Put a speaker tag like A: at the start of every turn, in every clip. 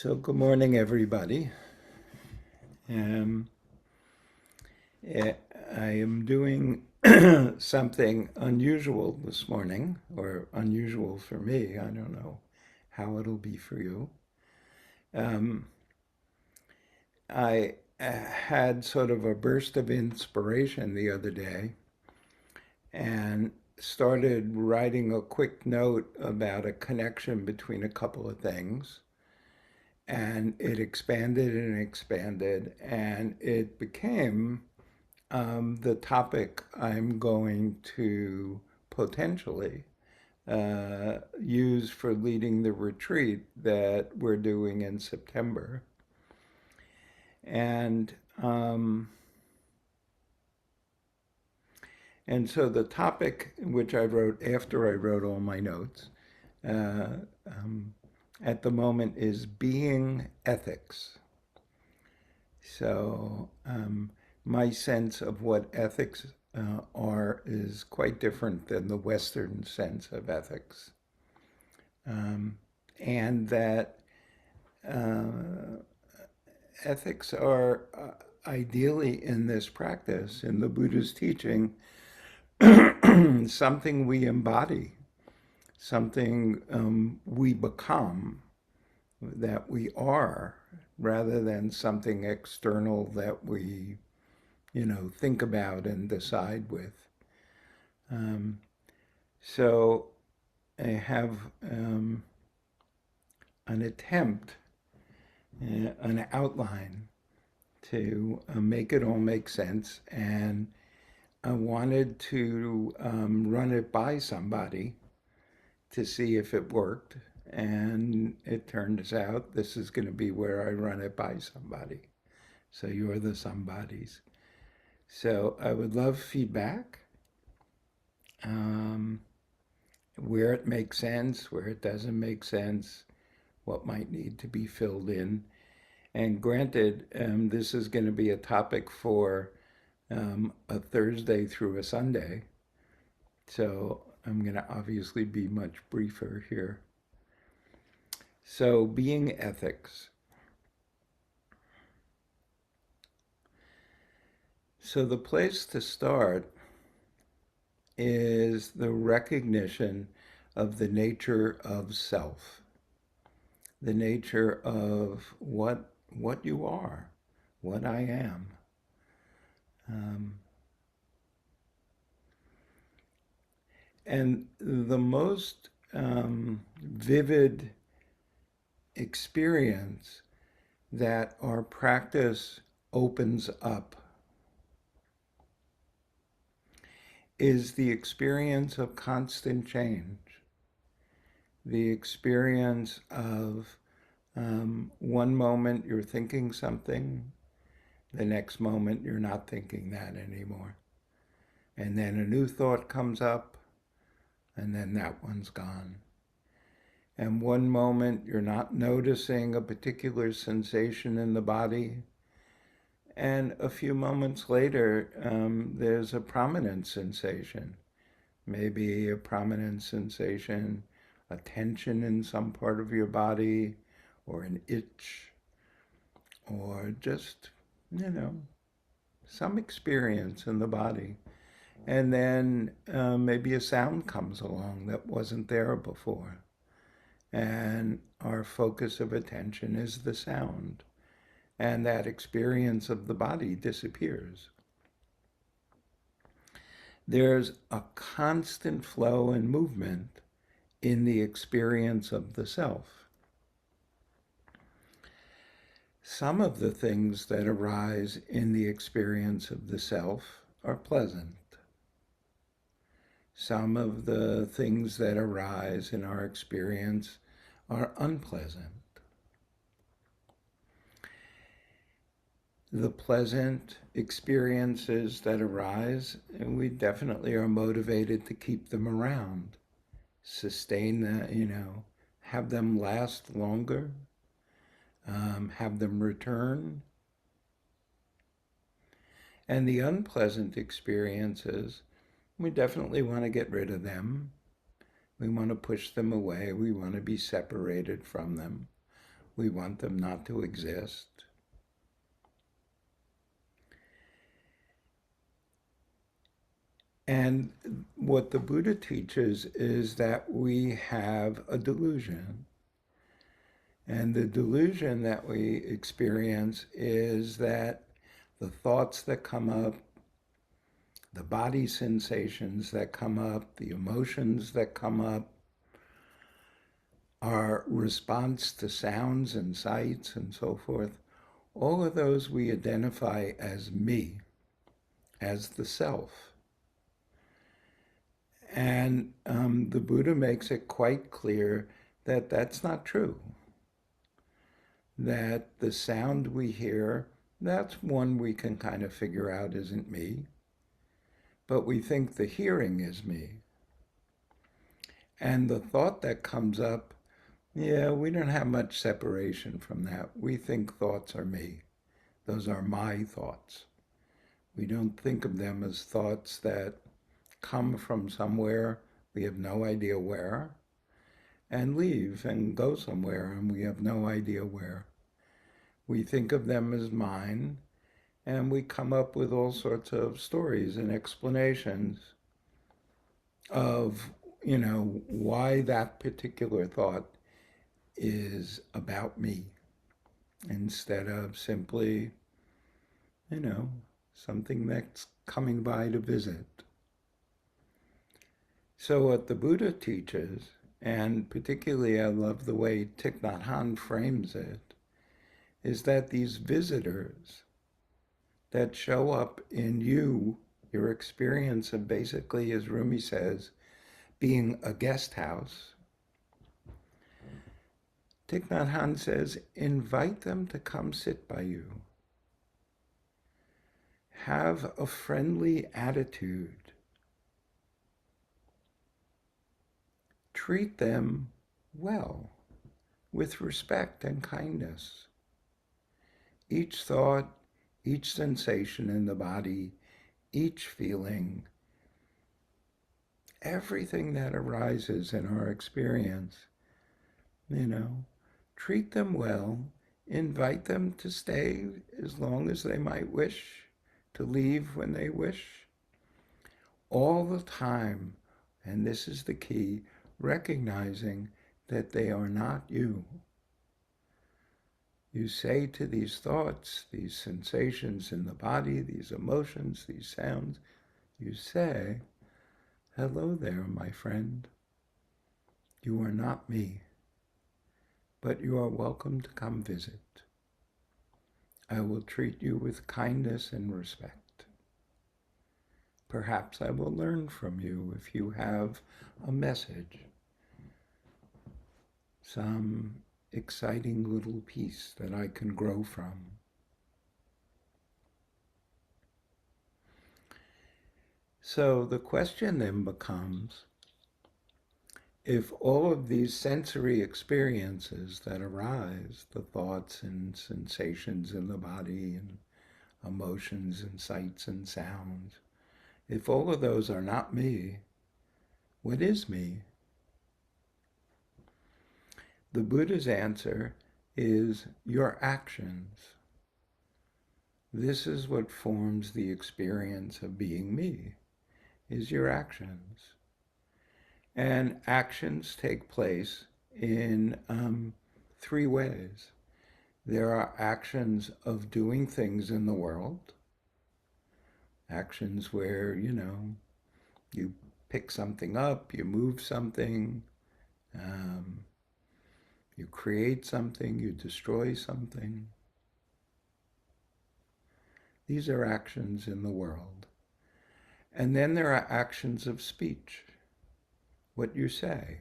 A: So good morning, everybody. Um, eh, I am doing something unusual this morning, or unusual for me. I don't know how it'll be for you. Um, I had sort of a burst of inspiration the other day and started writing a quick note about a connection between a couple of things. And it expanded and expanded, and it became the topic I'm going to potentially use for leading the retreat that we're doing in September. And um, and so the topic, which I wrote after I wrote all my notes, uh, um, at the moment is being ethics. So my sense of what ethics are is quite different than the Western sense of ethics. And that uh, ethics are ideally in this practice, in the Buddhist teaching, something we embody, something we become, that we are, rather than something external that we, think about and decide with. Um, so I have an attempt, an outline to make it all make sense. And I wanted to run it by somebody to see if it worked. And it turns out this is going to be where I run it by somebody. So you're the somebodies. So I would love feedback, um, where it makes sense, where it doesn't make sense, what might need to be filled in. And granted, this is going to be a topic for a Thursday through a Sunday. So I'm going to obviously be much briefer here. So, being ethics. So, the place to start is the recognition of the nature of self, the nature of what you are, what I am. Um, and the most vivid experience that our practice opens up is the experience of constant change, the experience of one moment you're thinking something, the next moment you're not thinking that anymore. And then a new thought comes up, and then that one's gone. And one moment you're not noticing a particular sensation in the body, and a few moments later, there's a prominent sensation, maybe a prominent sensation, a tension in some part of your body, or an itch, or just, some experience in the body. And then maybe a sound comes along that wasn't there before. And our focus of attention is the sound. And that experience of the body disappears. There's a constant flow and movement in the experience of the self. Some of the things that arise in the experience of the self are pleasant. Some of the things that arise in our experience are unpleasant. The pleasant experiences that arise, and we definitely are motivated to keep them around, sustain that, have them last longer, have them return. And the unpleasant experiences, we definitely want to get rid of them. We want to push them away. We want to be separated from them. We want them not to exist. And what the Buddha teaches is that we have a delusion. And the delusion that we experience is that the thoughts that come up, the body sensations that come up, the emotions that come up, our response to sounds and sights and so forth, all of those we identify as me, as the self. And the Buddha makes it quite clear that that's not true. That the sound we hear, that's one we can kind of figure out isn't me, but we think the hearing is me. And the thought that comes up, yeah, we don't have much separation from that. We think thoughts are me. Those are my thoughts. We don't think of them as thoughts that come from somewhere, we have no idea where, and leave and go somewhere, and we have no idea where. We think of them as mine, and we come up with all sorts of stories and explanations of, why that particular thought is about me instead of simply, something that's coming by to visit. So what the Buddha teaches, and particularly I love the way Thich Nhat Hanh frames it, is that these visitors that show up in you, your experience of basically, as Rumi says, being a guest house, Thich Nhat Hanh says, invite them to come sit by you. Have a friendly attitude. Treat them well, with respect and kindness. Each thought, each sensation in the body, each feeling, everything that arises in our experience, treat them well, invite them to stay as long as they might wish, to leave when they wish. All the time, and this is the key, recognizing that they are not you. You say to these thoughts, these sensations in the body, these emotions, these sounds, you say, hello there, my friend. You are not me, but you are welcome to come visit. I will treat you with kindness and respect. Perhaps I will learn from you if you have a message, some exciting little piece that I can grow from. So the question then becomes, if all of these sensory experiences that arise, the thoughts and sensations in the body and emotions and sights and sounds, if all of those are not me, what is me? The Buddha's answer is your actions. This is what forms the experience of being me, is your actions. And actions take place in three ways. There are actions of doing things in the world, actions where, you pick something up, you move something, you create something, you destroy something. These are actions in the world. And then there are actions of speech, what you say.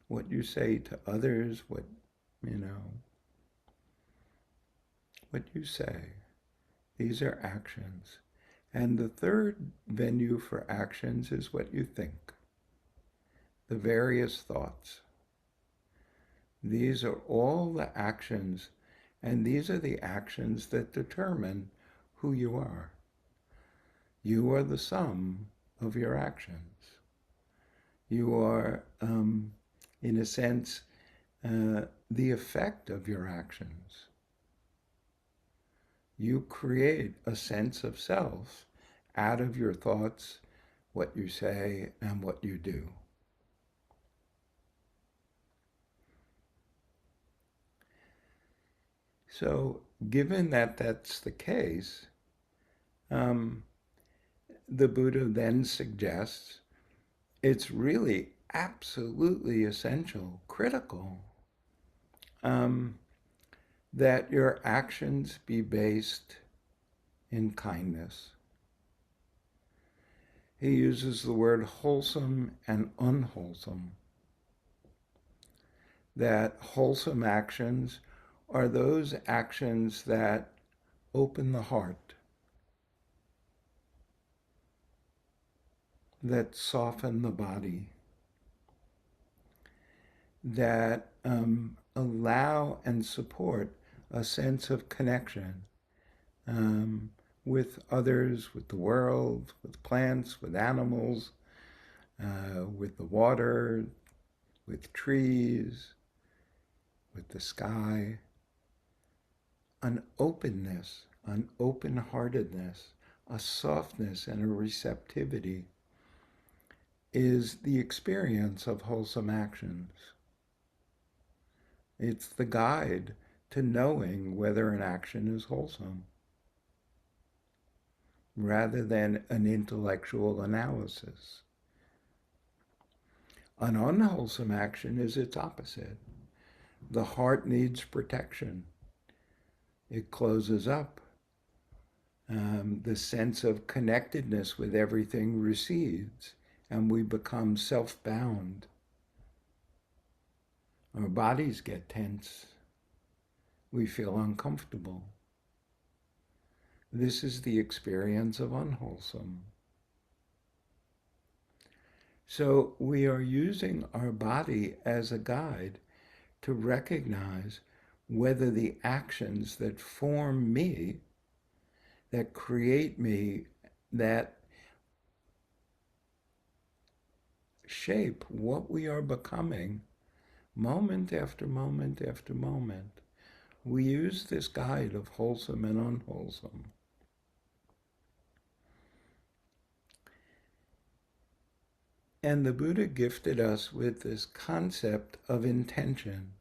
A: What you say to others, what you say. These are actions. And the third venue for actions is what you think, the various thoughts. These are all the actions, and these are the actions that determine who you are. You are the sum of your actions. You are, in a sense, the effect of your actions. You create a sense of self out of your thoughts, what you say, and what you do. So, given that that's the case, um, the Buddha then suggests it's really absolutely essential, critical, um, that your actions be based in kindness. He uses the word wholesome and unwholesome. That wholesome actions are those actions that open the heart, that soften the body, that allow and support a sense of connection um, with others, with the world, with plants, with animals, with the water, with trees, with the sky. An openness, an open-heartedness, a softness and a receptivity is the experience of wholesome actions. It's the guide to knowing whether an action is wholesome, rather than an intellectual analysis. An unwholesome action is its opposite. The heart needs protection. It closes up. The sense of connectedness with everything recedes, and we become self-bound. Our bodies get tense. We feel uncomfortable. This is the experience of unwholesome. So we are using our body as a guide to recognize whether the actions that form me, that create me, that shape what we are becoming moment after moment after moment. We use this guide of wholesome and unwholesome. And the Buddha gifted us with this concept of intention,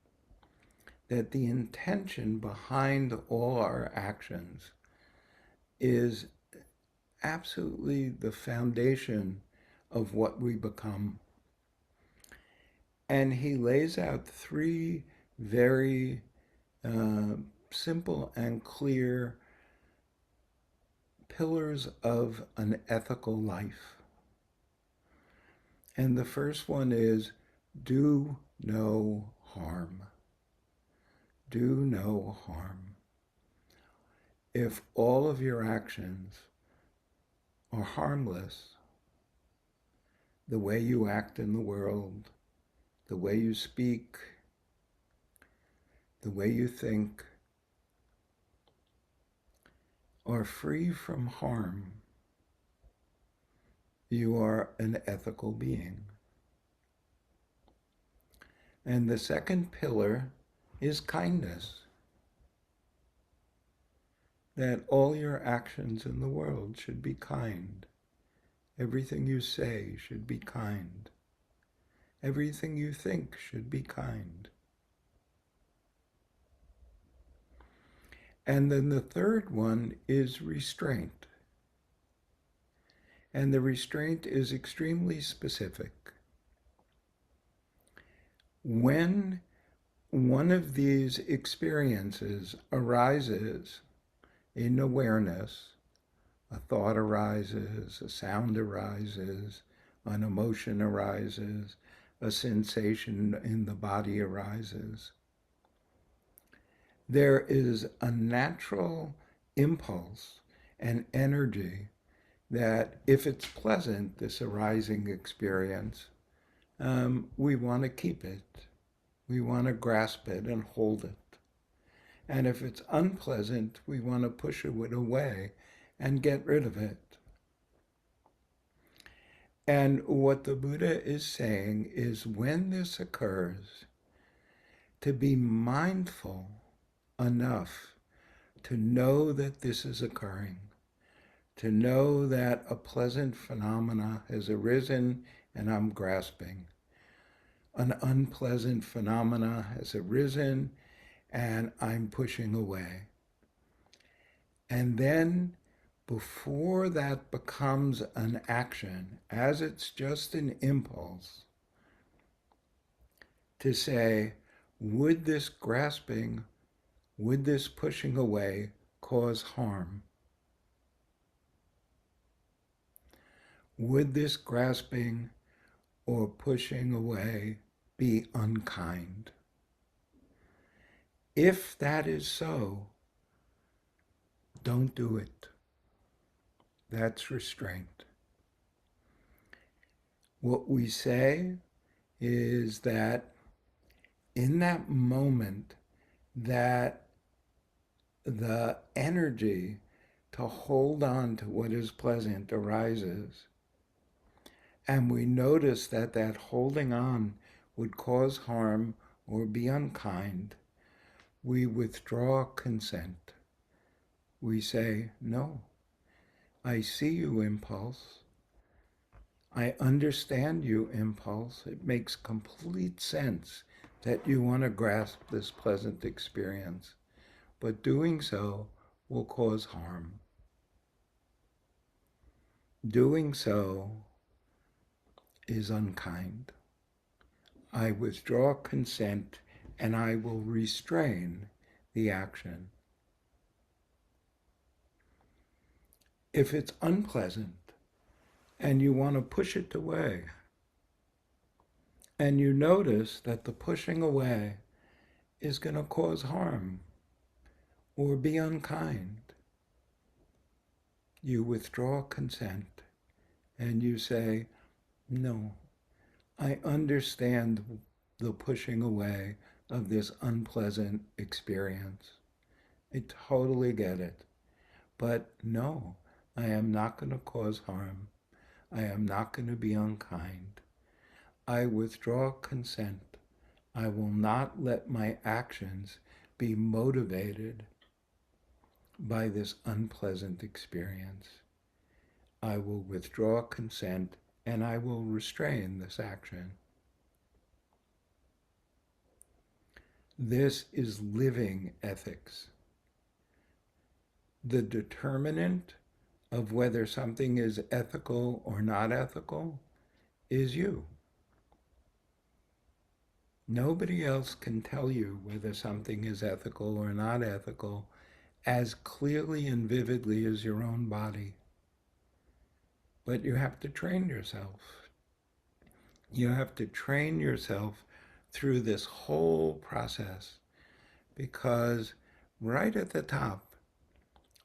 A: that the intention behind all our actions is absolutely the foundation of what we become. And he lays out three very simple and clear pillars of an ethical life. And the first one is do no harm. Do no harm. If all of your actions are harmless, the way you act in the world, the way you speak, the way you think, are free from harm, you are an ethical being. And the second pillar is kindness. That all your actions in the world should be kind. Everything you say should be kind. Everything you think should be kind. And then the third one is restraint. And the restraint is extremely specific. When one of these experiences arises in awareness, a thought arises, a sound arises, an emotion arises, a sensation in the body arises, there is a natural impulse and energy that if it's pleasant, this arising experience, we want to keep it. We want to grasp it and hold it. And if it's unpleasant, we want to push it away and get rid of it. And what the Buddha is saying is when this occurs, to be mindful enough to know that this is occurring, to know that a pleasant phenomena has arisen and I'm grasping. An unpleasant phenomena has arisen and I'm pushing away. And then before that becomes an action, as it's just an impulse, to say, would this grasping, would this pushing away cause harm? Would this grasping or pushing away be unkind? If that is so, don't do it. That's restraint. What we say is that in that moment, that the energy to hold on to what is pleasant arises, and we notice that that holding on would cause harm or be unkind, we withdraw consent. We say, no, I see you, impulse. I understand you, impulse. It makes complete sense that you want to grasp this pleasant experience, but doing so will cause harm. Doing so is unkind. I withdraw consent and I will restrain the action. If it's unpleasant and you want to push it away, and you notice that the pushing away is going to cause harm or be unkind, you withdraw consent and you say, no, I understand the pushing away of this unpleasant experience. I totally get it. But no, I am not going to cause harm. I am not going to be unkind. I withdraw consent. I will not let my actions be motivated by this unpleasant experience. I will withdraw consent and I will restrain this action. This is living ethics. The determinant of whether something is ethical or not ethical is you. Nobody else can tell you whether something is ethical or not ethical as clearly and vividly as your own body. But you have to train yourself. You have to train yourself through this whole process, because right at the top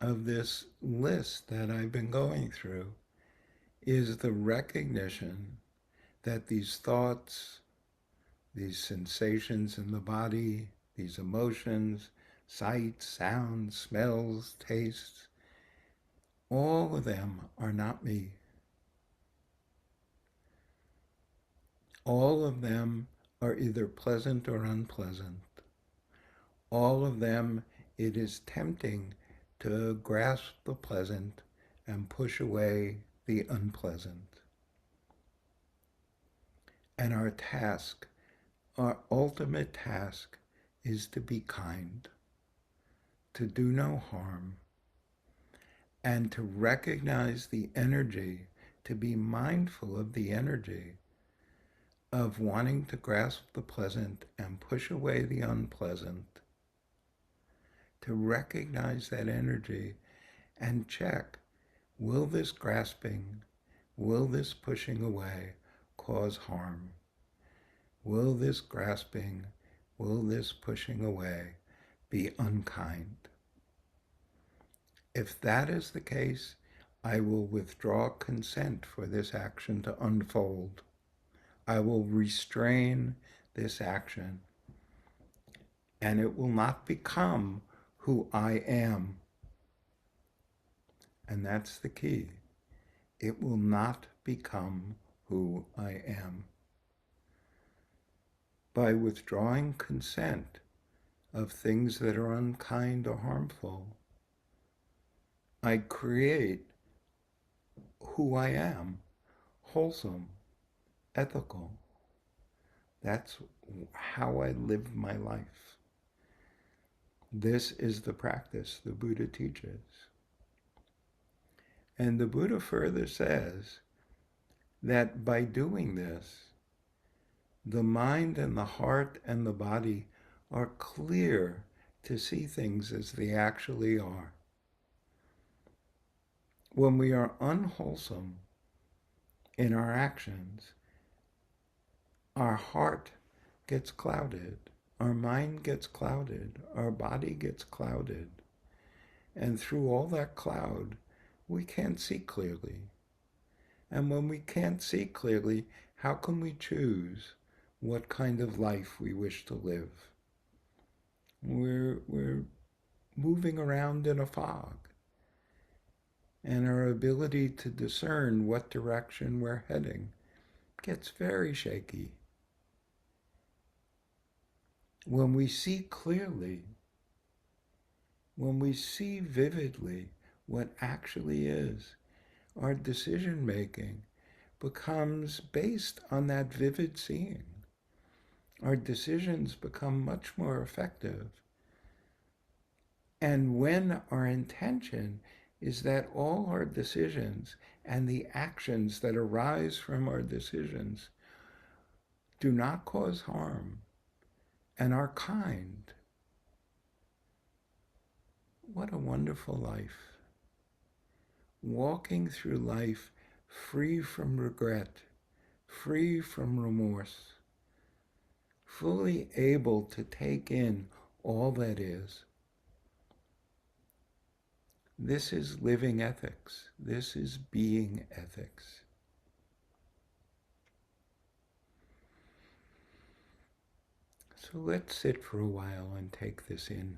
A: of this list that I've been going through is the recognition that these thoughts, these sensations in the body, these emotions, sights, sounds, smells, tastes, all of them are not me. All of them are either pleasant or unpleasant. All of them, it is tempting to grasp the pleasant and push away the unpleasant. And our task, our ultimate task, is to be kind, to do no harm, and to recognize the energy, to be mindful of the energy of wanting to grasp the pleasant and push away the unpleasant, to recognize that energy and check, will this grasping, will this pushing away cause harm? Will this grasping, will this pushing away be unkind? If that is the case, I will withdraw consent for this action to unfold. I will restrain this action, and it will not become who I am. And that's the key. It will not become who I am. by withdrawing consent of things that are unkind or harmful, I create who I am, wholesome, ethical. That's how I live my life. This is the practice the Buddha teaches. And the Buddha further says that by doing this, the mind and the heart and the body are clear to see things as they actually are. When we are unwholesome in our actions, our heart gets clouded, our mind gets clouded, our body gets clouded. And through all that cloud, we can't see clearly. And when we can't see clearly, how can we choose what kind of life we wish to live? We're moving around in a fog. And our ability to discern what direction we're heading gets very shaky. When we see clearly, when we see vividly what actually is, our decision making becomes based on that vivid seeing. Our decisions become much more effective. And when our intention is that all our decisions and the actions that arise from our decisions do not cause harm and are kind, what a wonderful life. Walking through life free from regret, free from remorse, fully able to take in all that is. This is living ethics. This is being ethics. So let's sit for a while and take this in.